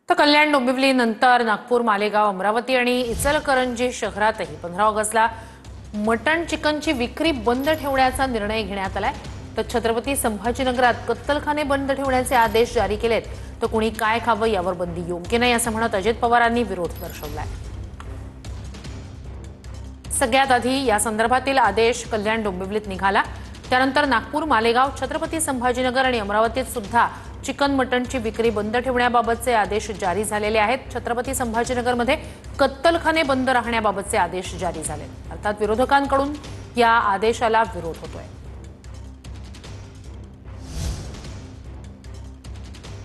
तर कल्याण डोंबिवली नंतर नागपूर, मालेगाव, अमरावती आणि इचलकरंजी शहरातही 15 ऑगस्टला मटण चिकनची विक्री बंद ठेवण्याचा निर्णय घेण्यात आलाय। तर छत्रपती संभाजीनगरात कत्तलखाने बंद ठेवण्याचे आदेश जारी केलेत। तर कुणी काय खावं यावर बंदी योग्य नाही असं म्हणत अजित पवारांनी विरोध दर्शवलाय। सगळ्यात आधी या संदर्भातील आदेश कल्याण डोंबिवलीत निघाला, त्यानंतर नागपूर, मालेगाव, छत्रपती संभाजीनगर आणि अमरावतीत सुद्धा चिकन मटणची विक्री बंद ठेवण्याबाबतचे आदेश जारी झालेले आहेत। छत्रपती संभाजीनगरमध्ये कत्तलखाने बंद राहण्याबाबतचे आदेश जारी झाले। अर्थात विरोधकांकडून या आदेशाला विरोध होतोय।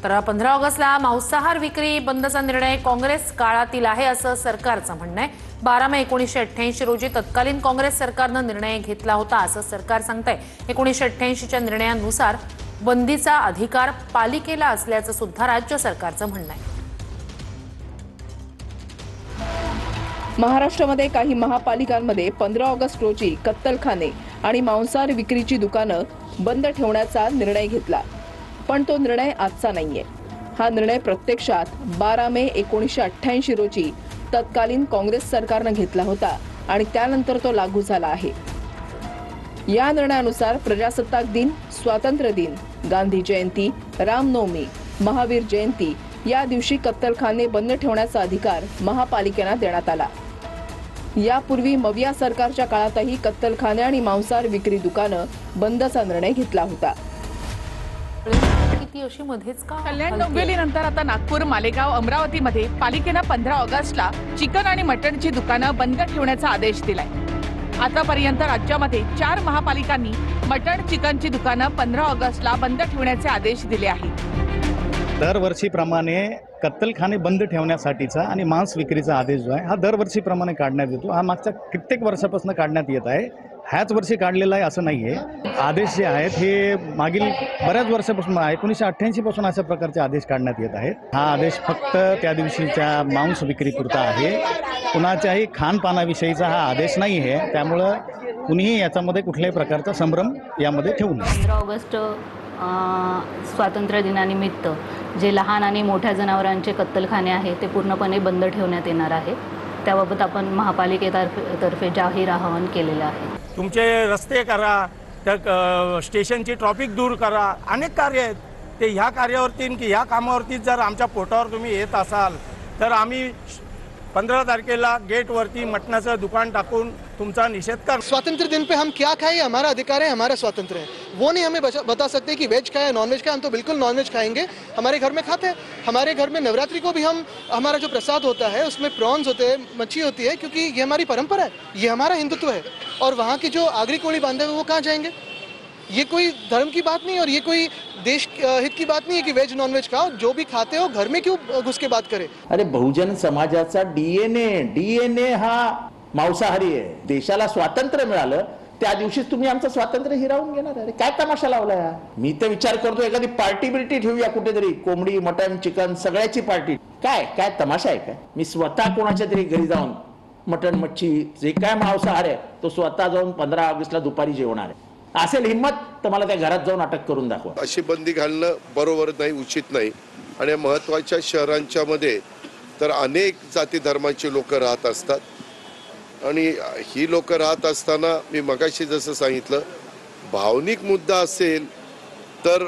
तर 15 ऑगस्टला मांसाहार विक्री बंदचा निर्णय काँग्रेस काळातील आहे असं सरकारचं म्हणणं आहे। 12 मे 1988 रोजी तत्कालीन काँग्रेस सरकारनं निर्णय घेतला होता असं सरकार सांगतंय। 1988च्या निर्णयानुसार बंदीचा अधिकार पालिकेला असल्याचं सुद्धा राज्य सरकारचं म्हणणं आहे। महाराष्ट्रामध्ये काही महापालिकांमध्ये 15 ऑगस्ट रोजी कत्तलखाने आणि मांसाहार विक्रीची दुकानं बंद ठेवण्याचा निर्णय घेतला, पण तो निर्णय आजचा नाहीये। हा निर्णय प्रत्यक्षात 12 मे 1988 रोजी तत्कालीन काँग्रेस सरकारनं घेतला होता आणि त्यानंतर तो लागू झाला आहे। या निर्णयानुसार प्रजासत्ताक दिन, स्वातंत्र्य दिन, गांधी जयंती, रामनवमी, महावीर जयंती या दिवशी कत्तलखाने बंद ठेवण्याचा अधिकार महापालिकेला देण्यात आला। यापूर्वी मविया सरकारच्या काळातही कत्तलखाने आणि मांसाहार विक्री दुकानं बंदचा निर्णय घेतला होता। कल्याण डोंबिवली नंतर आता नागपूर, मालेगाव, अमरावतीमध्ये पालिकेनं 15 ऑगस्टला चिकन आणि मटणची दुकानं बंद ठेवण्याचा आदेश दिलाय। आतापर्यंत राज्यामध्ये 4 महापालिकांनी मटण चिकनची दुकानं 15 ऑगस्टला बंद ठेवण्याचे आदेश दिले आहेत। दरवर्षीप्रमाणे कत्तलखाने बंद ठेवण्यासाठीचा आणि मांस विक्रीचा आदेश जो आहे हा दरवर्षीप्रमाणे काढण्यात येतो। हा मागच्या कित्येक वर्षापासून काढण्यात येत आहे, ह्याच वर्षी काढलेला आहे असं नाही आहे। आदेश जे आहेत हे मागील बऱ्याच वर्षापासून 1988 पासून अशा प्रकारचे आदेश काढण्यात येत आहेत। हा आदेश फक्त त्या दिवशीच्या मांस विक्रीपुरता आहे, कुणाच्याही खानपानाविषयीचा हा आदेश नाही आहे। त्यामुळं कुणीही याच्यामध्ये कुठल्याही प्रकारचा संभ्रम यामध्ये ठेवू नये। 15 ऑगस्ट स्वातंत्र्य दिनानिमित्त जे लहान आणि मोठ्या जनावरांचे कत्तलखाने आहेत ते पूर्णपणे बंद ठेवण्यात येणार आहे। त्याबाबत आपण महापालिकेतर्फे जाहीर आवाहन केलेलं आहे। तुमचे रस्ते करा, त्या स्टेशनची ट्रॅफिक दूर करा, अनेक कार्य आहेत ते ह्या कार्यावरती की ह्या कामावरती जर आमच्या पोटावर तुम्ही येत असाल तर आम्ही 15 तारखेला गेटवरती मटणाचं दुकान टाकून तुमचा निषेध कर। स्वातंत्र्य दिन पे हम क्या खाएं, हमारा अधिकार है, हमारा स्वातंत्र्य है। वो नहीं हमें बता सकते कि वेज खाएं नॉन वेज खाएं। हम तो बिल्कुल नॉन वेज खाएंगे, हमारे घर में खाते हैं। हमारे घर में नवरात्रि को भी हम हमारा जो प्रसाद होता है उसमें प्रॉन्स होते हैं, मच्छी होती है, क्योंकि ये हमारी परंपरा है, ये हमारा हिंदुत्व है। और वहाँ की जो आगरी कोड़ी बांधे हुए वो कहाँ जाएंगे? ये कोई धर्म की बात नहीं और ये कोई देश हित की बात नहीं है कि वेज नॉन वेज खाओ। जो भी खाते हो घर में क्यों घुस के बात करे? अरे बहुजन समाजाचा डीएनए हा मांसाहारी आहे। देशाला स्वातंत्र्य मिळालं त्या दिवशीच तुम्ही आमचं स्वातंत्र्य हिरावून घेणार? अरे काय तमाशा लावला यार। मी तर विचार करतो एखादी पार्टी बिल्टी ठेवूया कुठेतरी, कोंबडी, मटण, चिकन सगळ्याची पार्टी। काय तमाशा आहे काय? मी स्वतः कोणाच्या तरी घरी जाऊन मटण, मच्छी जे काय मांसाहार आहे तो स्वतः जाऊन 15 ऑगस्टला दुपारी जेवणार आहे। असेल हिम्मत तर मला त्या घरात जाऊन अटक करून दाखवा। अशी बंदी घालणं बरोबर नाही, उचित नाही। आणि महत्त्वाच्या शहरांच्या मध्ये तर अनेक जाती धर्माची लोक राहत असतात आणि ही लोक राहत असताना मी मगाशी जसं सांगितलं, भावनिक मुद्दा असेल तर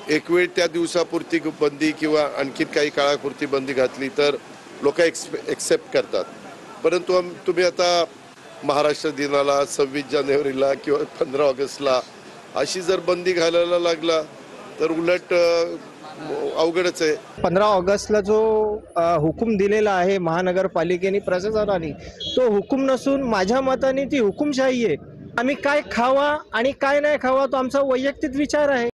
एक वेळ त्या दिवसापुरती बंदी किंवा आणखी काही काळापुरती बंदी घातली तर लोक एक्सेप्ट करतात। परंतु तुम्ही आता महाराष्ट्र दिनाला, 26 जानेवारीला किंवा 15 ऑगस्टला अशी जर बंदी घालायला लागला तर उलट अवघडच आहे। 15 ऑगस्टला जो हुकूम दिलेला आहे महानगरपालिकेने प्रशासनाने, तो हुकूम नसून माझ्या मताने ती हुकुमशाही आहे। आम्ही काय खावा आणि काय नाही खावा तो आमचा वैयक्तिक विचार आहे।